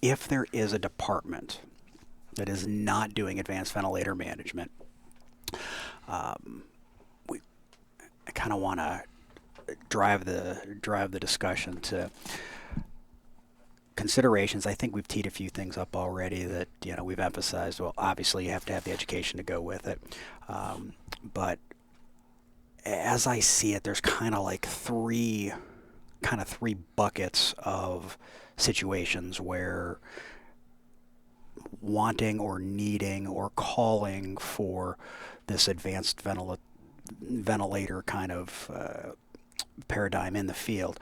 if there is a department that is not doing advanced ventilator management, I kind of want to drive the discussion to considerations. I think we've teed a few things up already that we've emphasized. Well, obviously you have to have the education to go with it, but as I see it, there's kind of like three buckets of situations where wanting or needing or calling for this advanced ventilator kind of paradigm in the field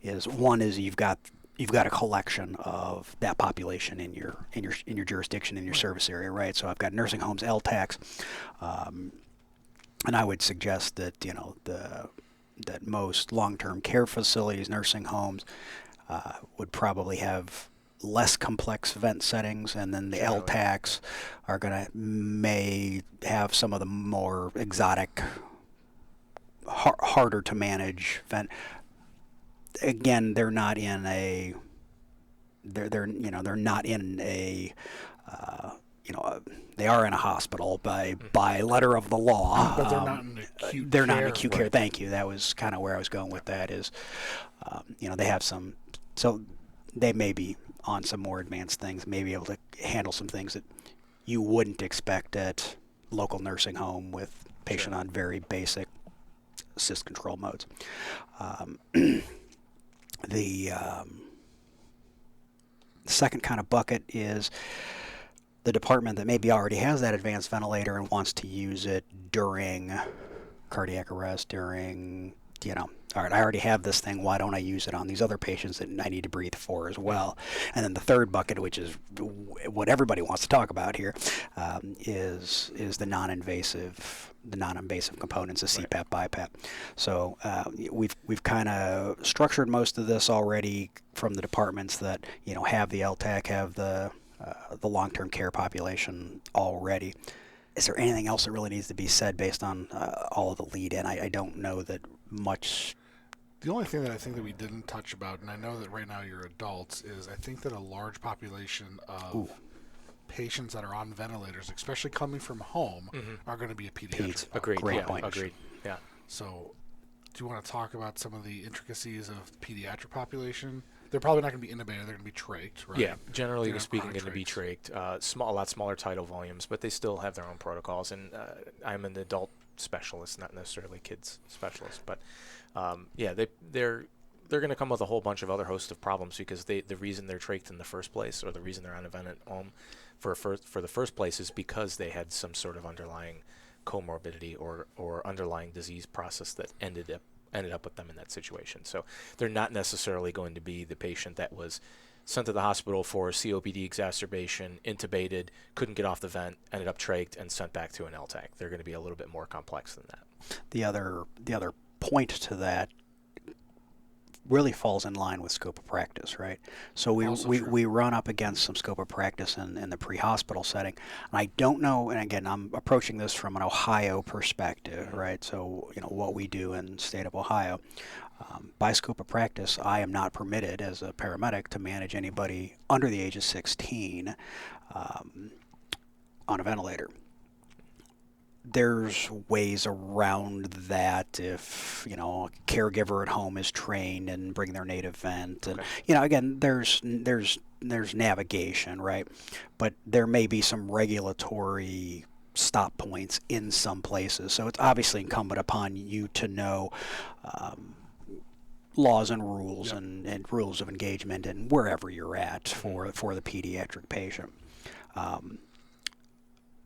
is one is you've got a collection of that population in your jurisdiction, in your service area, right? So I've got nursing homes, LTACs, and I would suggest that that most long-term care facilities, nursing homes, would probably have less complex vent settings, and then the LTACs are may have some of the more exotic, harder to manage vent. Again, they're not in a they're not in a they are in a hospital by letter of the law, but they're not in acute they're care. not in acute care. Thank you. That was kind of where I was going with that. Is they have some, so they may be on some more advanced things, may be able to handle some things that you wouldn't expect at local nursing home with patient on very basic assist control modes. The second kind of bucket is the department that maybe already has that advanced ventilator and wants to use it during cardiac arrest, during, all right, I already have this thing, why don't I use it on these other patients that I need to breathe for as well? And then the third bucket, which is what everybody wants to talk about here, is the non-invasive components, the CPAP, BiPAP. So we've kind of structured most of this already from the departments that have the LTAC, have the long-term care population already. Is there anything else that really needs to be said based on all of the lead-in? I don't know that much. The only thing that I think that we didn't touch about, and I know that right now you're adults, is I think that a large population of patients that are on ventilators, especially coming from home, are going to be a pediatric. Agreed. Great point. Agreed. Yeah. So, do you want to talk about some of the intricacies of the pediatric population? They're probably not going to be intubated. They're going to be trached, right? Yeah, generally speaking, going to trachs. be trached. A lot smaller tidal volumes, but they still have their own protocols. And I'm an adult specialist, not necessarily kids specialist. But they're going to come with a whole bunch of other host of problems because the reason they're trached in the first place, or the reason they're on a vent at home for the first place, is because they had some sort of underlying comorbidity or underlying disease process that ended up with them in that situation. So they're not necessarily going to be the patient that was sent to the hospital for a COPD exacerbation, intubated, couldn't get off the vent, ended up trached, and sent back to an LTAC. They're going to be a little bit more complex than that. The other point to that really falls in line with scope of practice, right? So we run up against some scope of practice in the pre-hospital setting. And I don't know, and again, I'm approaching this from an Ohio perspective, right? So, what we do in the state of Ohio. By scope of practice, I am not permitted as a paramedic to manage anybody under the age of 16 on a ventilator. There's ways around that if, a caregiver at home is trained and bring their native vent. And, again, there's navigation, right? But there may be some regulatory stop points in some places. So it's obviously incumbent upon you to know laws and rules and rules of engagement and wherever you're at for the pediatric patient.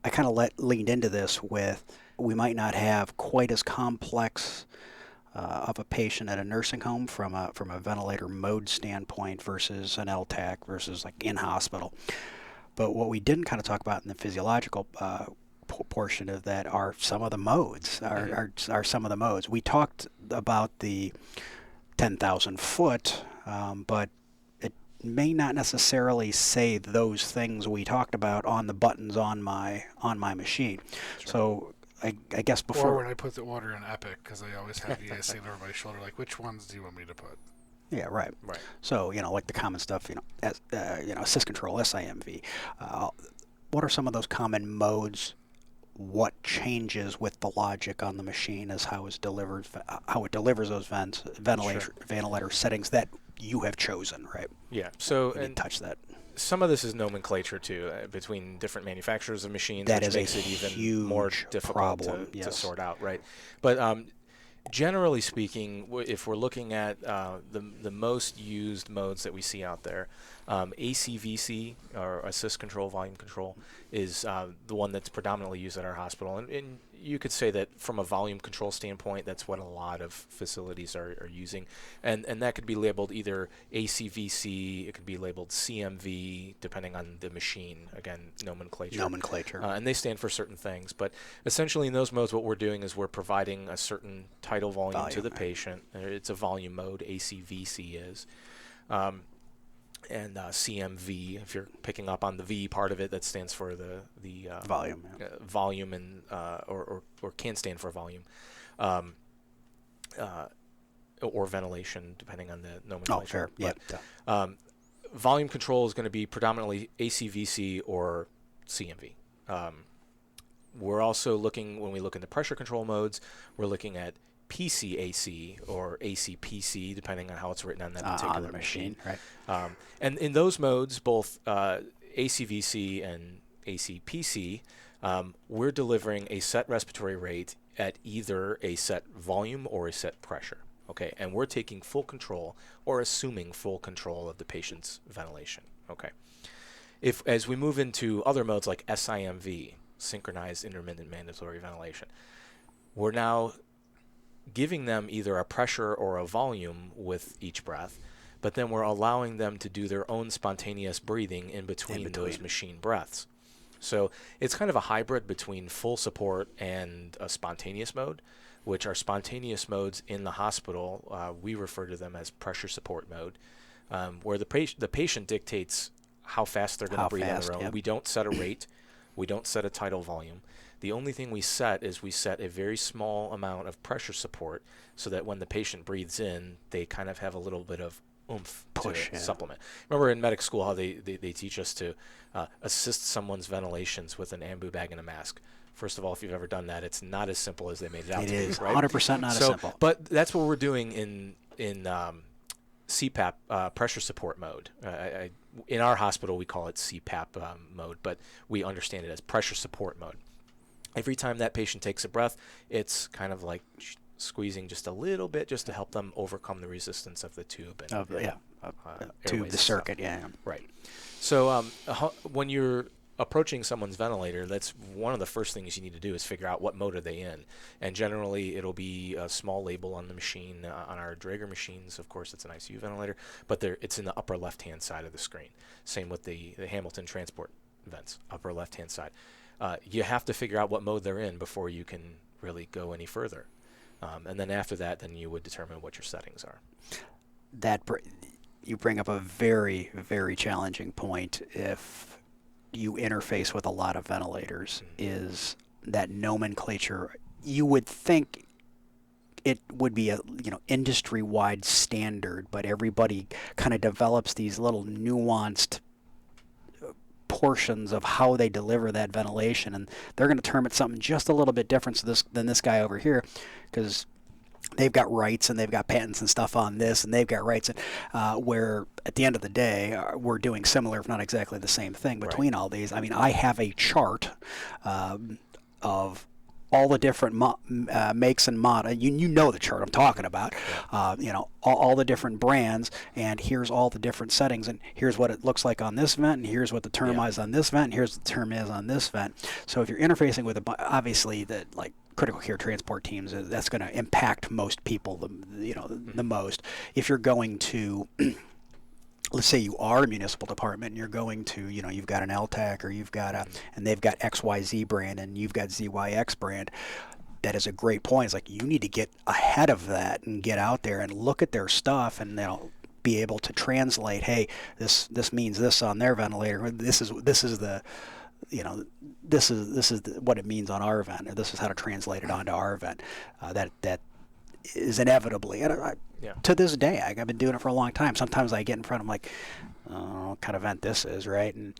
I kind of leaned into this with we might not have quite as complex of a patient at a nursing home from a ventilator mode standpoint versus an LTAC versus like in hospital. But what we didn't kind of talk about in the physiological portion of that are some of the modes. Are some of the modes. We talked about the 10,000 foot, but may not necessarily say those things we talked about on the buttons on my machine. Sure. So I guess before. Or when I put the order in Epic, because I always have you guys sitting over my shoulder, like, which ones do you want me to put? Yeah, right. Right. So, like the common stuff, assist control, SIMV. What are some of those common modes? What changes with the logic on the machine is how it delivers those Sure. ventilator settings that you have chosen, right? Yeah. So, We need and to touch that. some of this is nomenclature too, between different manufacturers of machines, That which is a makes it even more huge difficult problem. to Yes. sort out, right? But generally speaking, if we're looking at the most used modes that we see out there, ACVC, or assist control volume control, is the one that's predominantly used at our hospital. And you could say that from a volume control standpoint, that's what a lot of facilities are using. And that could be labeled either ACVC, it could be labeled CMV, depending on the machine. Again, nomenclature. And they stand for certain things. But essentially in those modes, what we're doing is we're providing a certain tidal volume to the patient. It's a volume mode, ACVC is. And CMV, if you're picking up on the V part of it, that stands for the Volume. Yeah. volume, and or can stand for volume, or ventilation, depending on the nomenclature. Oh, fair. But, volume control is going to be predominantly ACVC or CMV. We're also looking, when we look into pressure control modes, we're looking at PCAC or ACPC, depending on how it's written on that particular machine. Right. And in those modes, both ACVC and ACPC, we're delivering a set respiratory rate at either a set volume or a set pressure. Okay, and we're taking full control or assuming full control of the patient's ventilation. Okay. As we move into other modes like SIMV, synchronized intermittent mandatory ventilation, we're now giving them either a pressure or a volume with each breath, but then we're allowing them to do their own spontaneous breathing in between those machine breaths. So it's kind of a hybrid between full support and a spontaneous mode, which are spontaneous modes in the hospital. We refer to them as pressure support mode, where the patient dictates how fast they're going to breathe on their own. Yep. We don't set a rate. We don't set a tidal volume. The only thing we set a very small amount of pressure support so that when the patient breathes in, they kind of have a little bit of oomph Push, to supplement. Remember in medical school how they teach us to assist someone's ventilations with an ambu bag and a mask. First of all, if you've ever done that, it's not as simple as they made it out to be. It is right? 100% not as simple. But that's what we're doing in CPAP, pressure support mode. In our hospital, we call it CPAP mode, but we understand it as pressure support mode. Every time that patient takes a breath, it's kind of like squeezing just a little bit just to help them overcome the resistance of the tube. Tube, the circuit, Right. So when you're approaching someone's ventilator, that's one of the first things you need to do is figure out what mode are they in. And generally, it'll be a small label on the machine. On our Draeger machines, of course, it's an ICU ventilator, but it's in the upper left-hand side of the screen. Same with the Hamilton transport vents, upper left-hand side. You have to figure out what mode they're in before you can really go any further. And then after that, then you would determine what your settings are. You bring up a very, very challenging point if you interface with a lot of ventilators, is that nomenclature. You would think it would be a industry-wide standard, but everybody kind of develops these little nuanced portions of how they deliver that ventilation, and they're going to term it something just a little bit different than this guy over here, because they've got rights and they've got patents and stuff on this, and they've got rights, and where at the end of the day we're doing similar, if not exactly the same thing between all these. I mean, I have a chart of all the different makes and models. You know the chart I'm talking about. All the different brands, and here's all the different settings, and here's what it looks like on this vent, and here's what the term is on this vent, and here's what the term is on this vent. So if you're interfacing with obviously critical care transport teams, that's going to impact most people the most. If you're going to let's say you are a municipal department and you're going to, you've got an LTAC, or you've got and they've got XYZ brand and you've got ZYX brand. That is a great point. It's like you need to get ahead of that and get out there and look at their stuff, and they'll be able to translate, hey, this means this on their ventilator. This is what it means on our vent, or this is how to translate it onto our vent. That is inevitably, and Yeah. to this day, I've been doing it for a long time. Sometimes I get in front, I'm like, oh, what kind of vent this is, right? And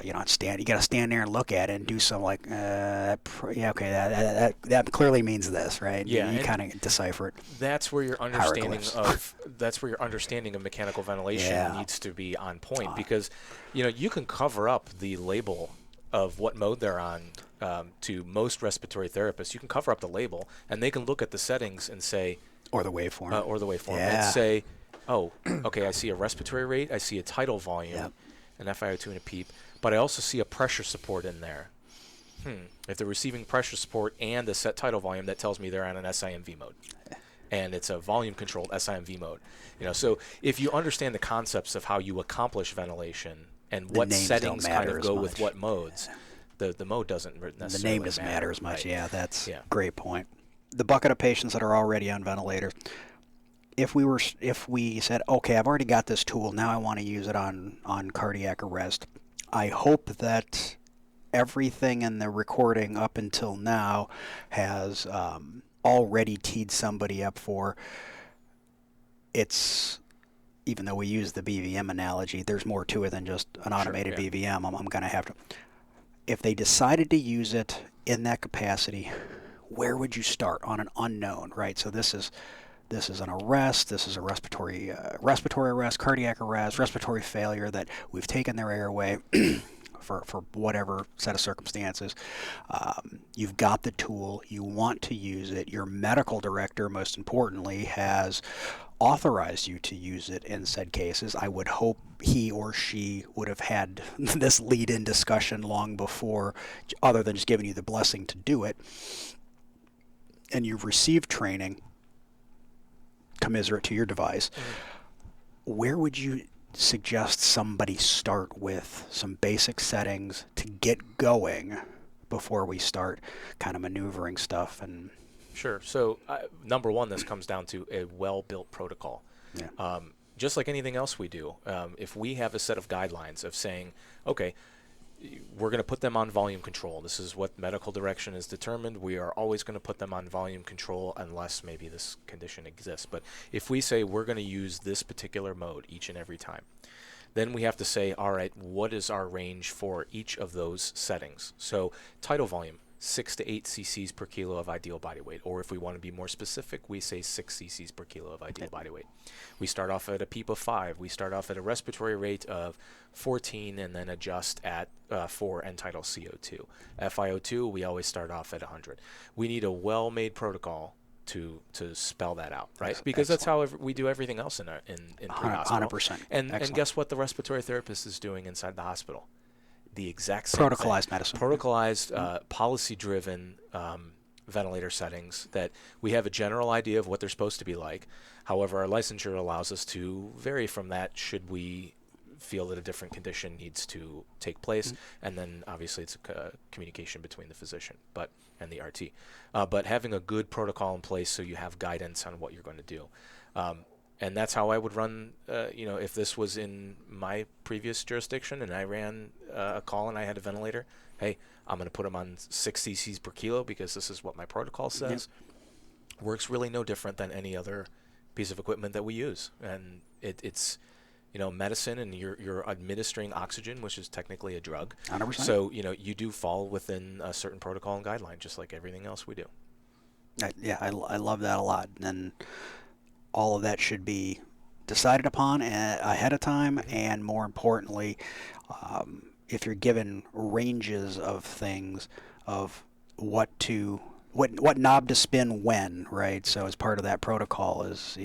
you got to stand there and look at it and do some like, yeah, okay, that clearly means this, right? Yeah, You kind of decipher it. That's where your understanding of mechanical ventilation needs to be on point, because you can cover up the label of what mode they're on. To most respiratory therapists, you can cover up the label, and they can look at the settings and say, or the waveform, and say, oh, okay, I see a respiratory rate, I see a tidal volume, an FiO2 and a PEEP, but I also see a pressure support in there. If they're receiving pressure support and a set tidal volume, that tells me they're on an SIMV mode, and it's a volume-controlled SIMV mode. So if you understand the concepts of how you accomplish ventilation and what settings kind of go with what modes. The mode doesn't necessarily the name doesn't matter as much. Right? Yeah, that's a great point. The bucket of patients that are already on ventilators. If we said, okay, I've already got this tool, now I want to use it on cardiac arrest. I hope that everything in the recording up until now has already teed somebody up for it's. Even though we use the BVM analogy, there's more to it than just an automated BVM. I'm going to have to. If they decided to use it in that capacity, where would you start on an unknown, right? So this is an arrest. This is a respiratory arrest, cardiac arrest, respiratory failure that we've taken their airway for whatever set of circumstances. You've got the tool. You want to use it. Your medical director, most importantly, has authorized you to use it in said cases. I would hope he or she would have had this lead-in discussion long before, other than just giving you the blessing to do it. And you've received training commensurate to your device. Where would you suggest somebody start with some basic settings to get going before we start kind of maneuvering stuff? And Sure. So, number one, this comes down to a well-built protocol. Yeah. Just like anything else we do, if we have a set of guidelines of saying, okay, we're going to put them on volume control. This is what medical direction is determined. We are always going to put them on volume control unless maybe this condition exists. But if we say we're going to use this particular mode each and every time, then we have to say, all right, what is our range for each of those settings? So tidal volume, 6 to 8 cc's per kilo of ideal body weight. Or if we want to be more specific, we say 6 cc's per kilo of ideal body weight. We start off at a PEEP of 5. We start off at a respiratory rate of 14 and then adjust at 4 end tidal CO2. FiO2, we always start off at 100. We need a well-made protocol to spell that out, right? Because that's how we do everything else in pre-hospital. 100%. And guess what the respiratory therapist is doing inside the hospital? The exact same protocolized thing. medicine. Protocolized, policy-driven ventilator settings that we have a general idea of what they're supposed to be like. However, our licensure allows us to vary from that should we feel that a different condition needs to take place. And then obviously it's a communication between the physician and the RT. But having a good protocol in place so you have guidance on what you're going to do. And that's how I would run, if this was in my previous jurisdiction and I ran a call and I had a ventilator, hey, I'm going to put them on 6 cc's per kilo because this is what my protocol says. Yep. Works really no different than any other piece of equipment that we use. And it's medicine, and you're administering oxygen, which is technically a drug. 100%. So, you do fall within a certain protocol and guideline, just like everything else we do. I love that a lot. And all of that should be decided upon ahead of time, and more importantly, if you're given ranges of things of what knob to spin when, right? So as part of that protocol is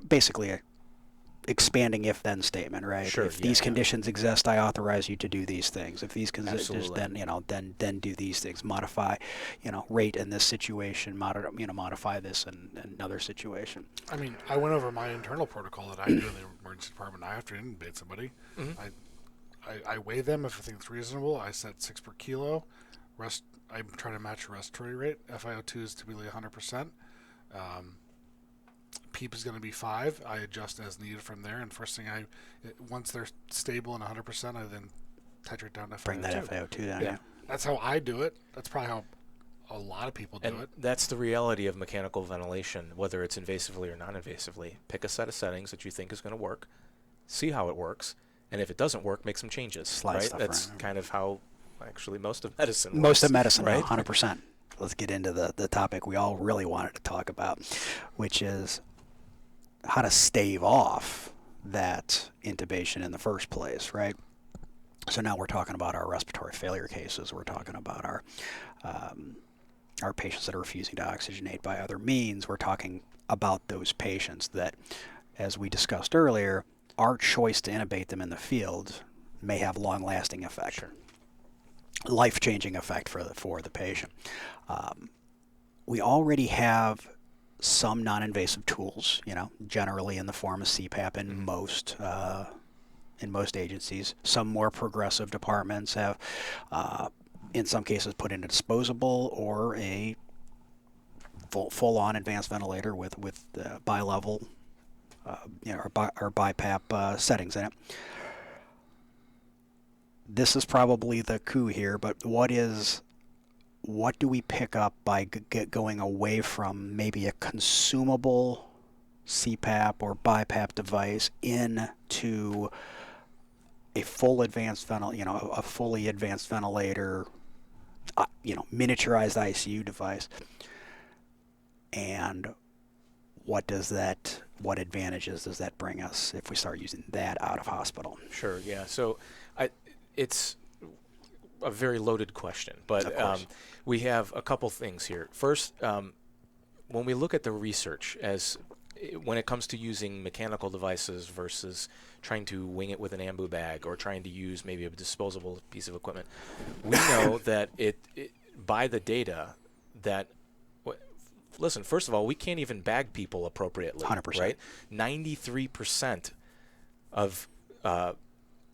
basically a expanding if-then statement, right? Sure, if these conditions exist, I authorize you to do these things. If these conditions, then do these things. Modify, rate in this situation. Modify this in another situation. I mean, I went over my internal protocol that I do in the emergency department. I have to intubate somebody. Mm-hmm. I weigh them if I think it's reasonable. I set 6 per kilo. I'm trying to match a respiratory rate. FiO2 is typically 100%. PEEP is going to be 5. I adjust as needed from there. And first thing once they're stable and 100%, I then titrate down to FiO2. Bring that FiO2 down. Yeah. That's how I do it. That's probably how a lot of people do And it. that's the reality of mechanical ventilation, whether it's invasively or non-invasively. Pick a set of settings that you think is going to work, see how it works, and if it doesn't work, make some changes. Slide right? stuff That's around. kind of how actually most of medicine works. Most of medicine, right? 100%. Let's get into the topic we all really wanted to talk about, which is how to stave off that intubation in the first place, right? So now we're talking about our respiratory failure cases. We're talking about our patients that are refusing to oxygenate by other means. We're talking about those patients that, as we discussed earlier, our choice to intubate them in the field may have long-lasting effect. Sure. Life-changing effect for the patient. We already have some non-invasive tools, generally in the form of CPAP in most agencies. Some more progressive departments have, in some cases, put in a disposable or a full-on advanced ventilator with bi-level, or BiPAP settings in it. This is probably the coup here, but what do we pick up by going away from maybe a consumable CPAP or BiPAP device into a full advanced a fully advanced ventilator, miniaturized ICU device, and what advantages does that bring us if we start using that out of hospital? Sure. Yeah. So, it's a very loaded question, but we have a couple things here. First, when we look at the research when it comes to using mechanical devices versus trying to wing it with an ambu bag or trying to use maybe a disposable piece of equipment, we know that by the data that listen, first of all, we can't even bag people appropriately. 100%. Right? 93% of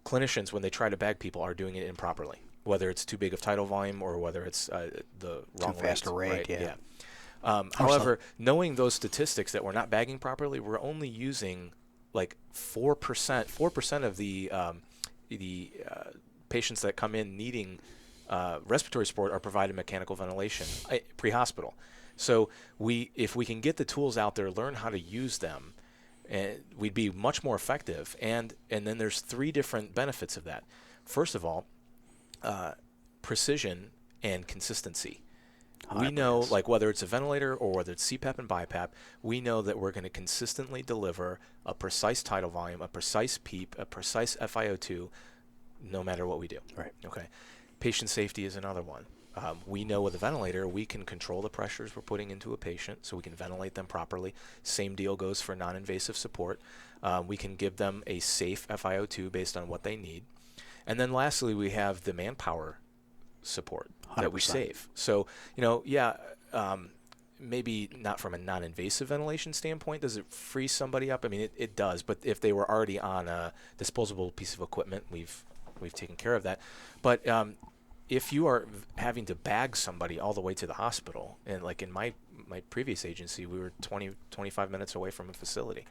clinicians, when they try to bag people, are doing it improperly, whether it's too big of tidal volume or whether it's the wrong too fast a rate. Right? Yeah. However, knowing those statistics that we're not bagging properly, we're only using like 4% of the patients that come in needing respiratory support are provided mechanical ventilation pre-hospital. So if we can get the tools out there, learn how to use them, we'd be much more effective. And then there's 3 different benefits of that. First of all, precision and consistency. We know, like whether it's a ventilator or whether it's CPAP and BiPAP, we know that we're going to consistently deliver a precise tidal volume, a precise PEEP, a precise FiO2, no matter what we do. Right. Okay. Patient safety is another one. We know with a ventilator, we can control the pressures we're putting into a patient, so we can ventilate them properly. Same deal goes for non-invasive support. We can give them a safe FiO2 based on what they need. And then lastly, we have the manpower support 100%. That we save. So, maybe not from a non-invasive ventilation standpoint, does it free somebody up? I mean, it does, but if they were already on a disposable piece of equipment, we've taken care of that. But if you are having to bag somebody all the way to the hospital, and like in my previous agency, we were 25 minutes away from a facility.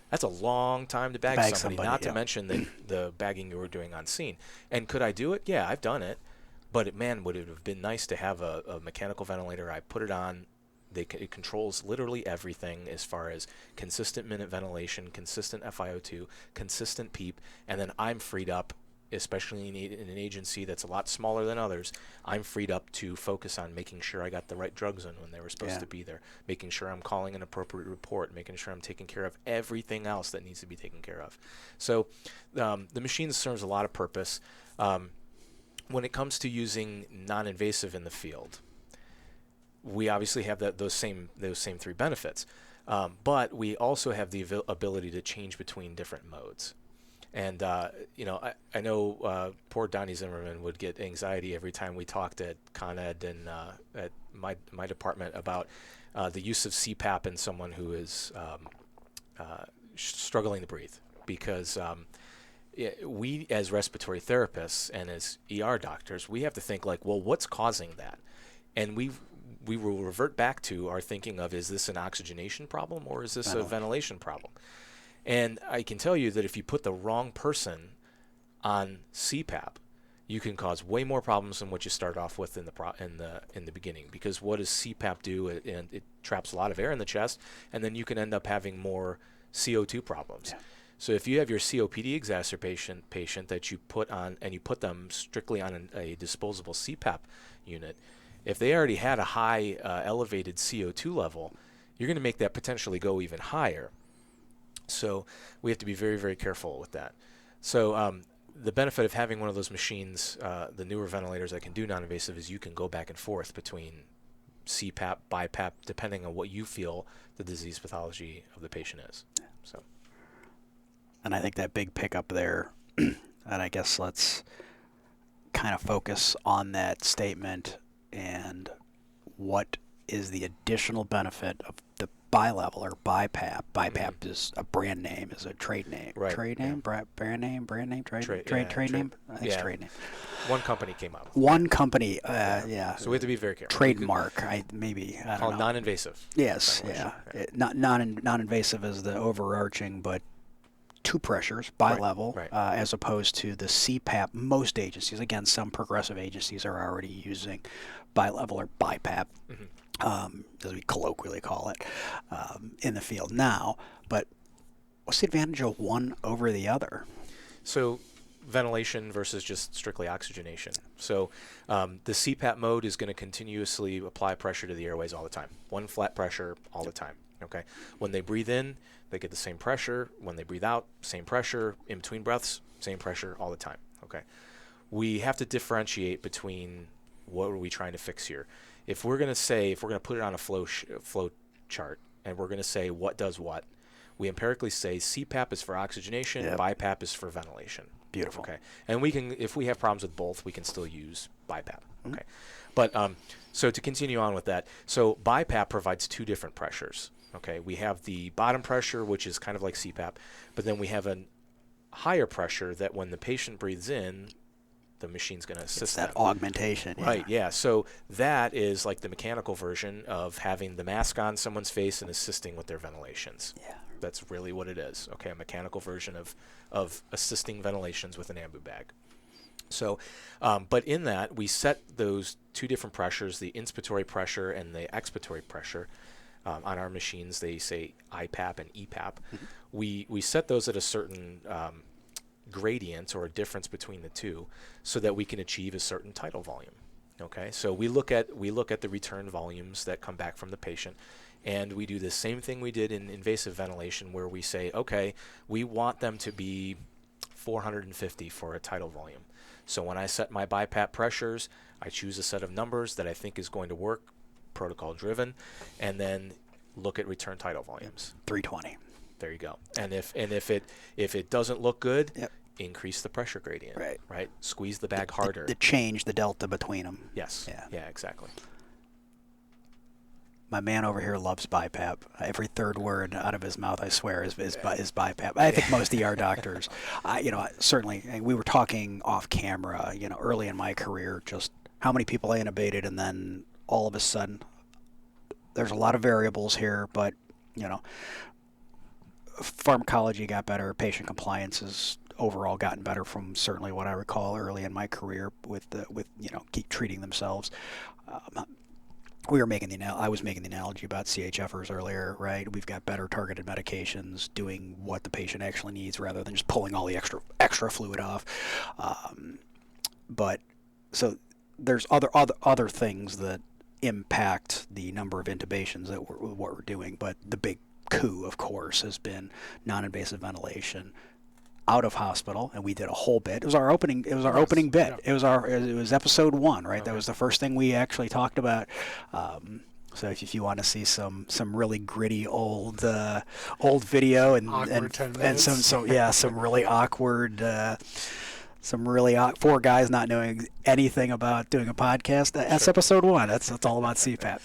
That's a long time to bag somebody, not to mention the bagging you were doing on scene. And could I do it? Yeah, I've done it. But man, would it have been nice to have a mechanical ventilator. I put it on. It controls literally everything as far as consistent minute ventilation, consistent FiO2, consistent PEEP, and then I'm freed up, especially in an agency that's a lot smaller than others, I'm freed up to focus on making sure I got the right drugs in when they were supposed to be there, making sure I'm calling an appropriate report, making sure I'm taking care of everything else that needs to be taken care of. So the machine serves a lot of purpose. When it comes to using non-invasive in the field, we obviously have those same 3 benefits, but we also have the ability to change between different modes. And I know poor Donnie Zimmerman would get anxiety every time we talked at Con Ed and at my department about the use of CPAP in someone who is struggling to breathe, because we as respiratory therapists and as ER doctors, we have to think like, well, what's causing that? And we will revert back to our thinking of, is this an oxygenation problem or is this a ventilation problem? And I can tell you that if you put the wrong person on CPAP, you can cause way more problems than what you started off with in the beginning. Because what does CPAP do? It traps a lot of air in the chest, and then you can end up having more CO2 problems. Yeah. So if you have your COPD exacerbation patient that you put on, and you put them strictly on a disposable CPAP unit, if they already had a high elevated CO2 level, you're going to make that potentially go even higher. So we have to be very, very careful with that. So the benefit of having one of those machines, the newer ventilators that can do non-invasive, is you can go back and forth between CPAP, BiPAP, depending on what you feel the disease pathology of the patient is. So, and I think that big pickup there, and I guess let's kind of focus on that statement and what is the additional benefit of the bilevel or BiPAP. BiPAP is a brand name, is a trade name. Right. Trade name, brand name, trade name. I think it's trade name. One company came out with One company, yeah. So we have to be very careful. Trademark, I don't called know. non-invasive. Yes, yeah. Non-invasive is the overarching, but two pressures, bilevel, Right. As opposed to the CPAP. Most agencies, again, some progressive agencies are already using bilevel or BiPAP, as we colloquially call it, in the field now. But what's the advantage of one over the other? So ventilation versus just strictly oxygenation. So the CPAP mode is going to continuously apply pressure to the airways all the time. One flat pressure all the time. Okay. When they breathe in, they get the same pressure. When they breathe out, same pressure. In between breaths, same pressure all the time. Okay. We have to differentiate between what are we trying to fix here. If we're going to put it on a flow chart, and we're going to say what does what, we empirically say CPAP is for oxygenation, BiPAP is for ventilation. Beautiful. Okay. And we can, if we have problems with both, we can still use BiPAP. Okay. But so to continue on with that, so BiPAP provides two different pressures. Okay. We have the bottom pressure, which is kind of like CPAP, but then we have a higher pressure that when the patient breathes in, the machine's going to assist that them. augmentation. Yeah. Right, yeah. So that is like the mechanical version of having the mask on someone's face and assisting with their ventilations. Yeah. That's really what it is. Okay, a mechanical version of assisting ventilations with an ambu bag. So, but in that, we set those two different pressures, the inspiratory pressure and the expiratory pressure. On our machines, they say IPAP and EPAP. We set those at a certain gradient or a difference between the two so that we can achieve a certain tidal volume. Okay, so we look at the return volumes that come back from the patient, and we do the same thing we did in invasive ventilation, where we say, okay, we want them to be 450 for a tidal volume. So when I set my BiPAP pressures, I choose a set of numbers that I think is going to work, protocol driven, and then look at return tidal volumes. 320. There you go. And if it doesn't look good, increase the pressure gradient. Right. Squeeze the bag harder. The change, the delta between them. Yes. Yeah. Exactly. My man over here loves BiPAP. Every third word out of his mouth, I swear, is BiPAP. I think most ER doctors, certainly. We were talking off camera. Early in my career, just how many people I intubated, and then all of a sudden, there's a lot of variables here, but pharmacology got better, patient compliance has overall gotten better from certainly what I recall early in my career with keep treating themselves. I was making the analogy about CHFers earlier, right? We've got better targeted medications doing what the patient actually needs rather than just pulling all the extra fluid off. But so there's other things that impact the number of intubations that what we're doing, but the big coup, of course, has been non-invasive ventilation out of hospital, and we did a whole bit. It was our opening bit. Yeah. It was episode 1, right? Okay. That was the first thing we actually talked about. So if you want to see some really gritty old video and some really awkward. Four guys not knowing anything about doing a podcast. That's episode 1. That's all about CPAP.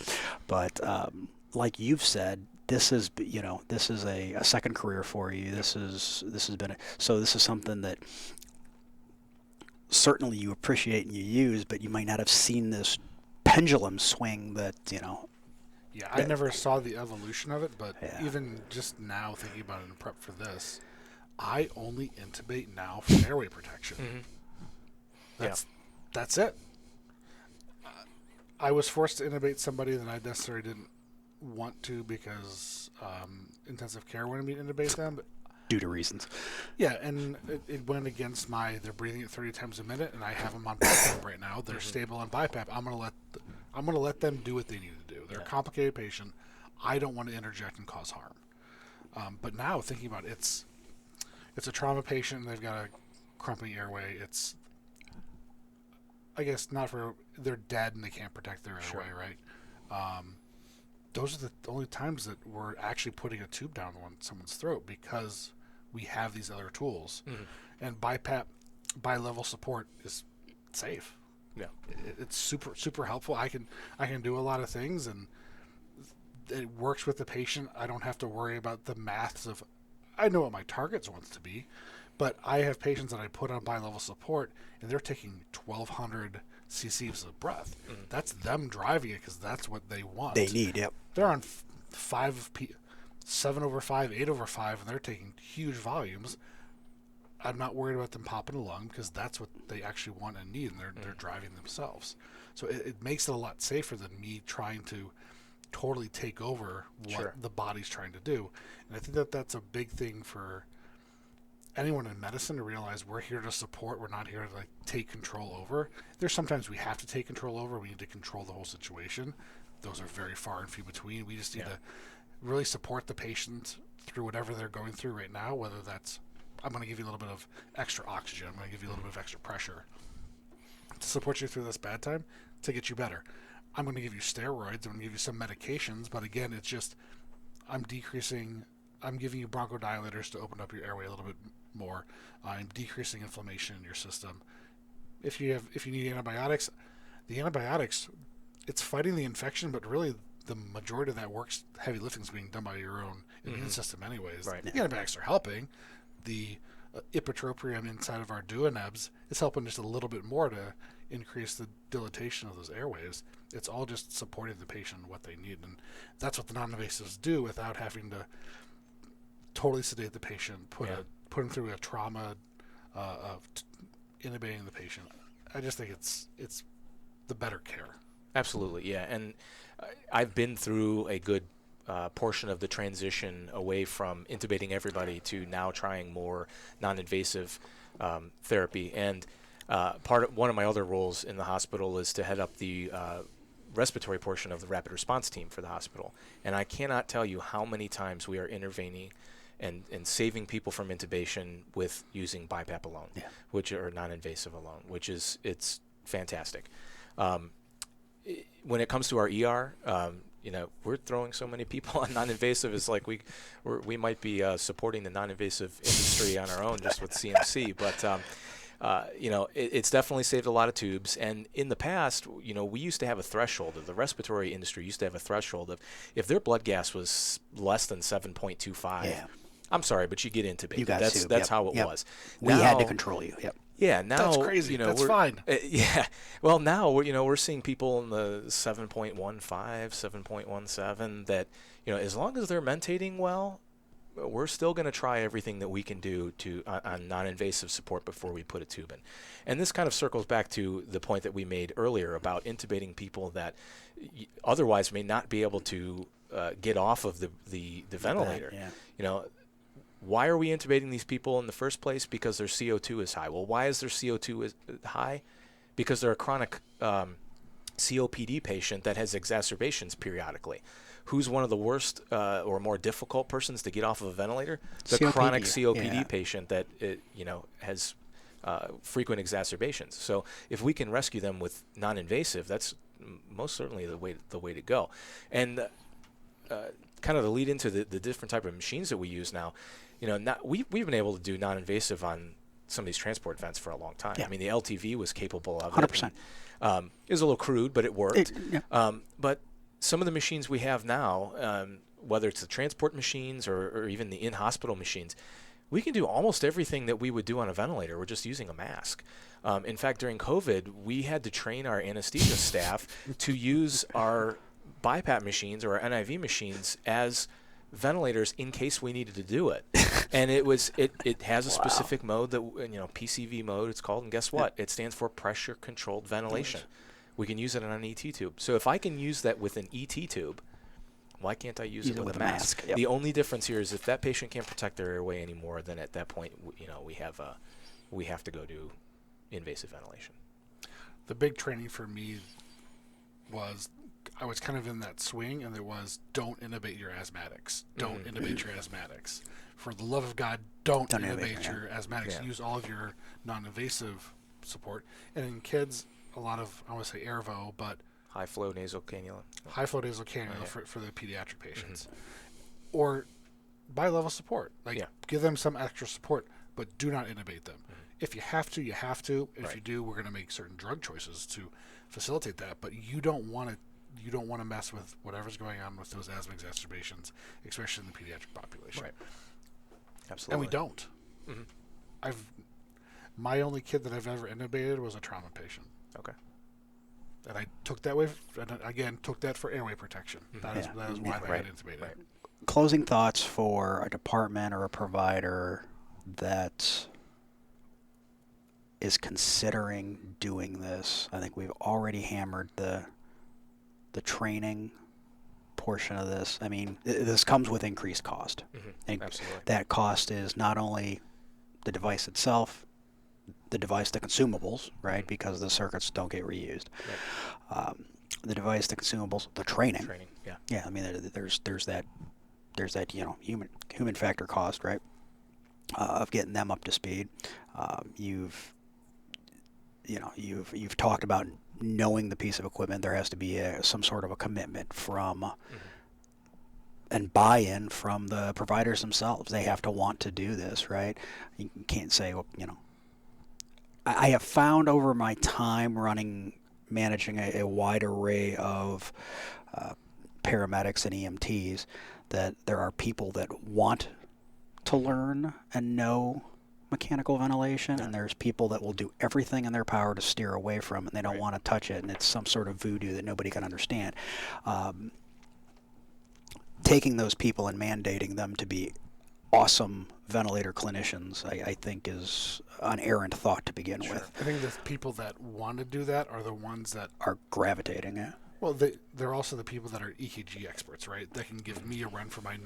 But like you've said, this is a second career for you. This is something that certainly you appreciate and you use, but you might not have seen this pendulum swing that. Yeah, I never saw the evolution of it, but even just now thinking about it in prep for this, I only intubate now for airway protection. That's it. I was forced to intubate somebody that I necessarily didn't want to because intensive care wanted me to intubate them. But due to reasons. yeah, and it went against they're breathing at 30 times a minute, and I have them on BiPAP right now. They're stable on BiPAP. I'm gonna let them do what they need to do. They're a complicated patient. I don't want to interject and cause harm. But now thinking about it's a trauma patient, and they've got a crumping airway. It's, I guess, they're dead and they can't protect their airway, right? Those are the only times that we're actually putting a tube down someone's throat because we have these other tools. And BiPAP, bi-level support, is safe. Yeah, It's super, super helpful. I can do a lot of things, and it works with the patient. I don't have to worry about the maths of, I know what my targets wants to be, but I have patients that I put on bi-level support, and they're taking 1,200 cc's of breath. That's them driving it because that's what they want. They need, yep. They're on 7/5, 8/5, and they're taking huge volumes. I'm not worried about them popping a lung because that's what they actually want and need, and they're driving themselves. So it makes it a lot safer than me trying to totally take over what the body's trying to do. And I think that's a big thing for anyone in medicine to realize. We're here to support. We're not here to take control over. There's sometimes we have to take control over. We need to control the whole situation. Those are very far and few between. We just need to really support the patient through whatever they're going through right now, whether that's, I'm going to give you a little bit of extra oxygen, I'm going to give you a little bit of extra pressure to support you through this bad time to get you better. I'm going to give you steroids, I'm going to give you some medications, but again, it's just, I'm giving you bronchodilators to open up your airway a little bit more. I'm decreasing inflammation in your system. If you need antibiotics, the antibiotics, it's fighting the infection, but really the majority of that work's heavy lifting is being done by your own immune system anyways. Right. The antibiotics are helping. The ipratropium inside of our duodenebs is helping just a little bit more to increase the dilatation of those airways. It's all just supporting the patient and what they need, and that's what the non-invasives do without having to totally sedate the patient, put him through a trauma of intubating the patient. I just think it's the better care. Absolutely, yeah. And I've been through a good portion of the transition away from intubating everybody to now trying more non-invasive therapy. And one of my other roles in the hospital is to head up the respiratory portion of the rapid response team for the hospital. And I cannot tell you how many times we are intervening and saving people from intubation with using BiPAP alone, which are non-invasive alone, it's fantastic. When it comes to our ER, we're throwing so many people on non-invasive. It's like we might be supporting the non-invasive industry on our own just with CMC. But it's definitely saved a lot of tubes. And in the past, we used to have a threshold. The respiratory industry used to have a threshold of if their blood gas was less than 7.25. Yeah. I'm sorry, but you get intubated. That's how it was. We had to control you. Yep. Yeah, now that's crazy. That's fine. Well, now we're seeing people in the 7.15, 7.17 that as long as they're mentating well, we're still going to try everything that we can do on non-invasive support before we put a tube in. And this kind of circles back to the point that we made earlier about intubating people that otherwise may not be able to get off of the ventilator. Why are we intubating these people in the first place? Because their CO2 is high. Well, why is their CO2 high? Because they're a chronic COPD patient that has exacerbations periodically. Who's one of the worst or more difficult persons to get off of a ventilator? The COPD, chronic COPD patient that has frequent exacerbations. So if we can rescue them with non-invasive, that's most certainly the way to go. And kind of the lead into the different type of machines that we use now. We've been able to do non-invasive on some of these transport vents for a long time. I mean, the LTV was capable of 100%. It was a little crude, but it worked. But some of the machines we have now, whether it's the transport machines or even the in-hospital machines, we can do almost everything that we would do on a ventilator. We're just using a mask. In fact, during COVID, we had to train our anesthesia staff to use our BiPAP machines or our NIV machines as ventilators in case we needed to do it. And it has a specific mode that, PCV mode it's called, and guess what? It stands for pressure controlled ventilation. We can use it on an ET tube. So if I can use that with an ET tube, why can't I use it with a mask? Yep. The only difference here is if that patient can't protect their airway anymore, then at that point, we have to go to invasive ventilation. The big training for me was I was kind of in that swing, and there was don't intubate your asthmatics. Don't intubate your asthmatics. For the love of God, don't intubate your asthmatics. Yeah. Use all of your non-invasive support. And in kids, a lot of, I want to say Airvo, but high flow nasal cannula. High flow nasal cannula for the pediatric patients. Or bi-level support. Give them some extra support, but do not intubate them. If you have to, you have to. If you do, we're going to make certain drug choices to facilitate that. But you don't want to mess with whatever's going on with those asthma exacerbations, especially in the pediatric population. Right. Absolutely. And we don't. My only kid that I've ever intubated was a trauma patient. Okay. And I took that way, and again, took that for airway protection. That is why they got intubated. Right. Closing thoughts for a department or a provider that is considering doing this. I think we've already hammered the training portion of this. I mean, this comes with increased cost. And absolutely. That cost is not only the device itself, the consumables, right? Because the circuits don't get reused. Right. The device, the consumables, the training. Yeah. Yeah. I mean, there's that human factor cost, right? Of getting them up to speed. You've talked about knowing the piece of equipment. There has to be some sort of a commitment from and buy-in from the providers themselves. They have to want to do this, right? You can't say, I have found over my time managing a wide array of paramedics and EMTs that there are people that want to learn and know mechanical ventilation, and there's people that will do everything in their power to steer away from it, and they don't want to touch it, and it's some sort of voodoo that nobody can understand. Taking those people and mandating them to be awesome ventilator clinicians, I think, is an errant thought to begin with. I think the people that want to do that are the ones that are gravitating it. Well, they're also the people that are EKG experts, right? That can give me a run for my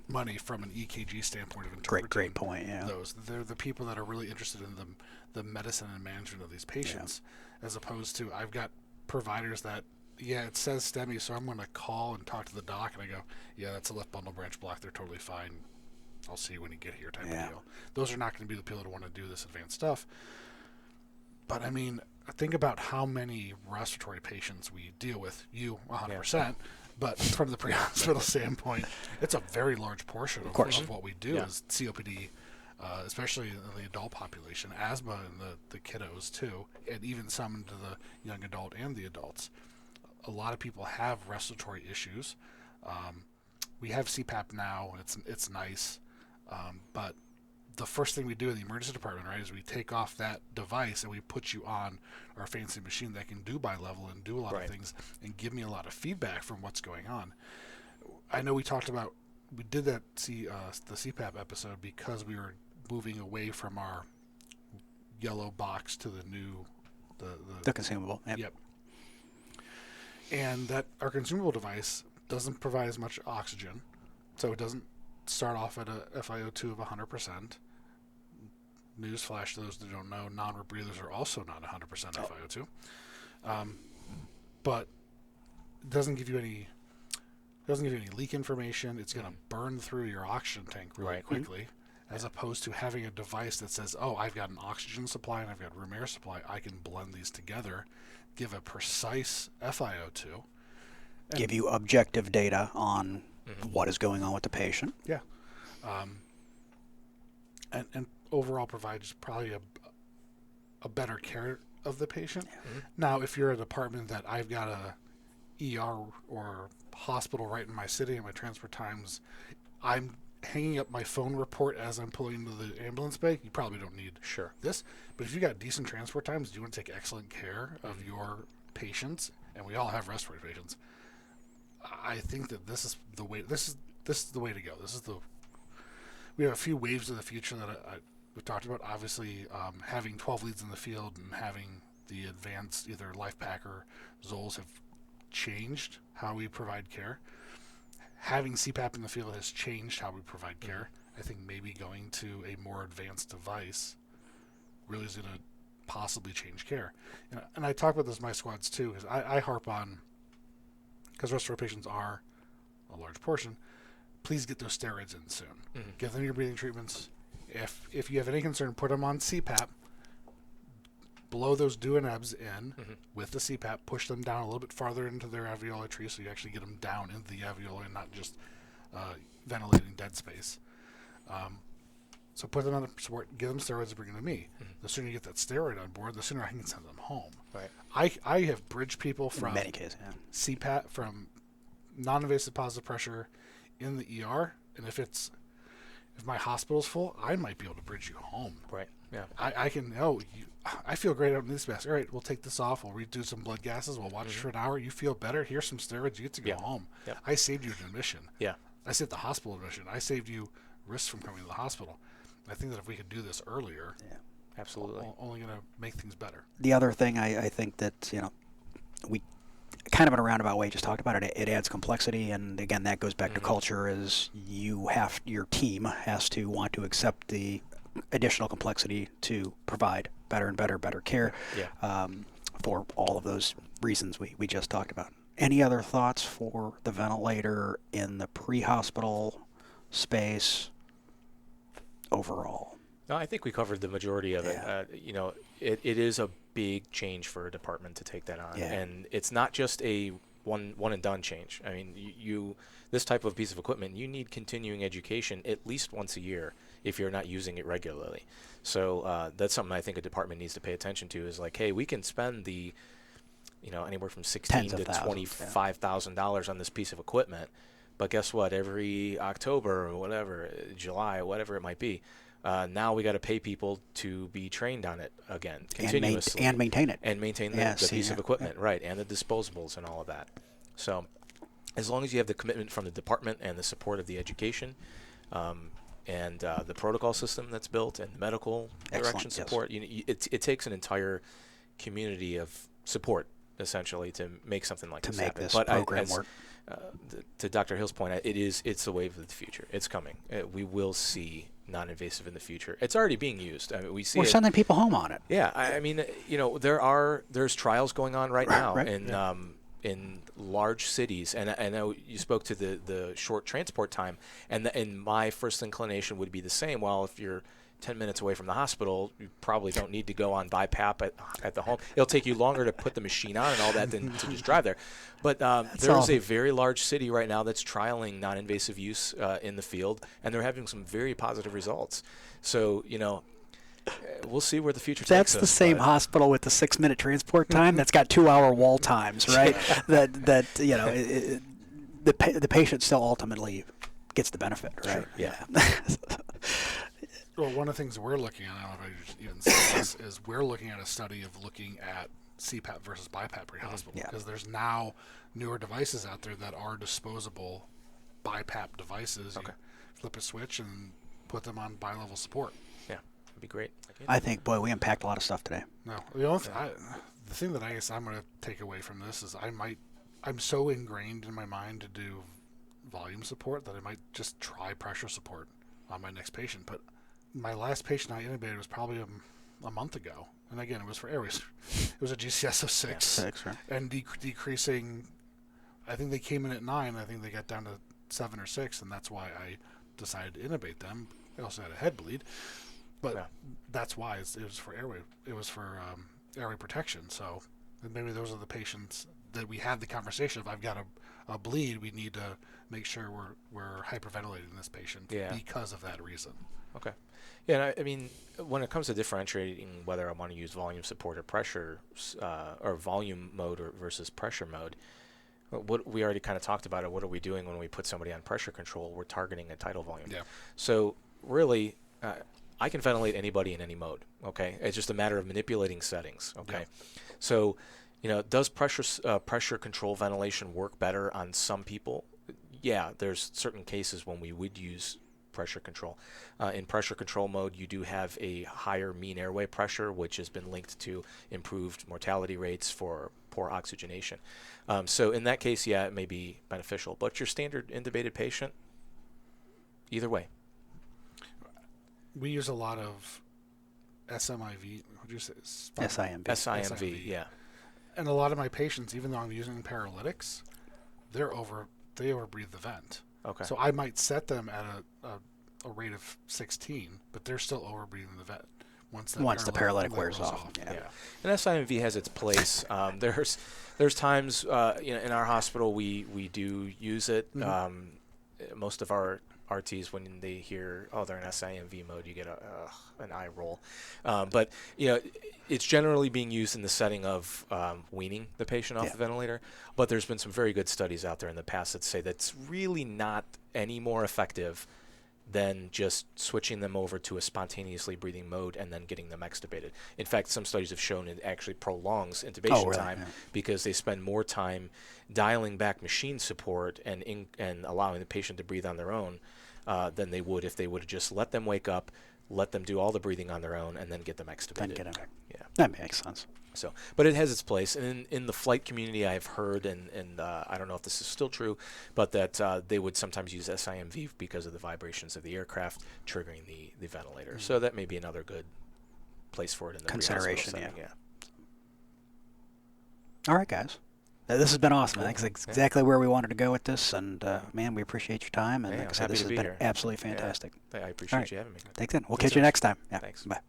money from an EKG standpoint of interpreting. Great point, yeah. They're the people that are really interested in the medicine and management of these patients, as opposed to I've got providers that, it says STEMI, so I'm going to call and talk to the doc, and I go, that's a left bundle branch block. They're totally fine. I'll see you when you get here type of deal. Those are not going to be the people that want to do this advanced stuff. But, I mean, think about how many respiratory patients we deal with. You, 100%. But from the pre-hospital standpoint, it's a very large portion of what we do is COPD, especially in the adult population, asthma in the kiddos too, and even some into the young adult and the adults. A lot of people have respiratory issues. We have CPAP now. It's nice. But the first thing we do in the emergency department, right, is we take off that device and we put you on our fancy machine that can do bi-level and do a lot of things and give me a lot of feedback from what's going on. I know we did that the CPAP episode because we were moving away from our yellow box to the new the consumable. Yep. And that our consumable device doesn't provide as much oxygen, so it doesn't start off at a FiO2 of 100%. Newsflash to those that don't know, non-rebreathers are also not 100% FiO2. But it doesn't give you any leak information. It's going to burn through your oxygen tank really quickly, as opposed to having a device that says, I've got an oxygen supply and I've got room air supply. I can blend these together, give a precise FiO2. Give you objective data on what is going on with the patient. Yeah. And overall provides probably a better care of the patient. Now, if you're a department that I've got a ER or hospital right in my city and my transport times, I'm hanging up my phone report as I'm pulling into the ambulance bay, you probably don't need this. But if you got decent transport times, you want to take excellent care of your patients, and we all have respiratory patients, I think that this is the way. this is the way to go. We have a few waves of the future that we've talked about. Obviously, having 12 leads in the field and having the advanced either LifePak or Zols have changed how we provide care. Having CPAP in the field has changed how we provide care. I think maybe going to a more advanced device really is going to possibly change care. And I talk about this in my squads too, because I harp on, because respiratory patients are a large portion, please get those steroids in soon. Give them your breathing treatments. If you have any concern, put them on CPAP. Blow those duodenums in with the CPAP. Push them down a little bit farther into their alveoli tree, so you actually get them down into the alveoli and not just ventilating dead space. So put them on the support. Give them steroids and bring them to me. The sooner you get that steroid on board, the sooner I can send them home. Right. I have bridged people from in many cases, CPAP, from non-invasive positive pressure in the ER, and if my hospital's full, I might be able to bridge you home. Right. Yeah. I can. I feel great out in this mask. All right, we'll take this off. We'll redo some blood gases. We'll watch for an hour. You feel better. Here's some steroids. You get to go home. Yep. I saved you an admission. Yeah. I saved the hospital admission. I saved you risks from coming to the hospital. I think that if we could do this earlier, absolutely, only going to make things better. The other thing I think that we kind of in a roundabout way just talked about it. It adds complexity, and again, that goes back to culture. Is your team has to want to accept the additional complexity to provide better and better care for all of those reasons we just talked about. Any other thoughts for the ventilator in the pre-hospital space overall? No, I think we covered the majority of it. It is a big change for a department to take that on, and it's not just a one and done change. I mean, you this type of piece of equipment, you need continuing education at least once a year if you're not using it regularly. So that's something I think a department needs to pay attention to. Is like, hey, we can spend the anywhere from $16,000 to $25,000 on this piece of equipment, but guess what? Every October or whatever, July, whatever it might be, now we got to pay people to be trained on it again continuously and maintain it and maintain the piece of equipment, right? And the disposables and all of that. So, as long as you have the commitment from the department and the support of the education, and the protocol system that's built and the medical direction support, it takes an entire community of support essentially to make something like this happen. This program work. To Dr. Hill's point, it's the wave of the future. It's coming. We will see non-invasive in the future. It's already being used. I mean, we're sending people home on it. Yeah, I mean, there's trials going on right now in large cities, and I know you spoke to the short transport time, and my first inclination would be the same. Well, if you're 10 minutes away from the hospital, you probably don't need to go on BiPAP at the home. It'll take you longer to put the machine on and all that than to just drive there. But there's a very large city right now that's trialing non-invasive use in the field, and they're having some very positive results. So, we'll see where the future takes us. That's the same hospital with the 6-minute transport time that's got 2-hour wall times, right? the patient still ultimately gets the benefit, right? Sure. Yeah. Well, one of the things we're looking at, I don't know if I even said this, is we're looking at a study of looking at CPAP versus BiPAP pre-hospital, because there's now newer devices out there that are disposable BiPAP devices. Okay. You flip a switch and put them on bi-level support. Yeah, that'd be great. I think, boy, we unpacked a lot of stuff today. No, the thing that I guess I'm going to take away from this is I'm so ingrained in my mind to do volume support that I might just try pressure support on my next patient. But my last patient I intubated was probably a month ago, and again, it was for airways. It was a GCS of 6, right. And decreasing. I think they came in at 9. I think they got down to 7 or 6, and that's why I decided to intubate them. I also had a head bleed, but that's why it was for airway. It was for airway protection. So maybe those are the patients that we had the conversation. If I've got a bleed, we need to make sure we're hyperventilating this patient because of that reason. Okay. Yeah, I mean, when it comes to differentiating whether I want to use volume support or pressure, or volume mode versus pressure mode, what we already kind of talked about it. What are we doing when we put somebody on pressure control? We're targeting a tidal volume. Yeah. So really, I can ventilate anybody in any mode. Okay. It's just a matter of manipulating settings. Okay. Yeah. So, does pressure control ventilation work better on some people? yeah, there's certain cases when we would use pressure control. In pressure control mode, you do have a higher mean airway pressure, which has been linked to improved mortality rates for poor oxygenation. So in that case, yeah, it may be beneficial. But your standard intubated patient, either way. We use a lot of SMIV. What do you say? SIMV. SIMV, yeah. And a lot of my patients, even though I'm using paralytics, they overbreathe the vent. Okay. So I might set them at a rate of 16, but they're still overbreathing the vent once the paralytic wears off. Yeah. And SIMV has its place. There's times in our hospital we do use it. Most of our RTs, when they hear, oh, they're in SIMV mode, you get an eye roll. But it's generally being used in the setting of weaning the patient off the ventilator. But there's been some very good studies out there in the past that say that's really not any more effective than just switching them over to a spontaneously breathing mode and then getting them extubated. In fact, some studies have shown it actually prolongs intubation time because they spend more time dialing back machine support and allowing the patient to breathe on their own than they would if they would have just let them wake up, let them do all the breathing on their own, and then get them extubated. Yeah, that makes sense. So, but it has its place. And in the flight community, I've heard, and I don't know if this is still true, but that they would sometimes use SIMV because of the vibrations of the aircraft triggering the ventilator. So that may be another good place for it in the consideration. Setting, yeah. All right, guys. This has been awesome. That's exactly where we wanted to go with this, and man, we appreciate your time. And like I said, this has been absolutely fantastic. I appreciate you having me. Thanks. We'll catch you next time. Yeah. Thanks. Bye.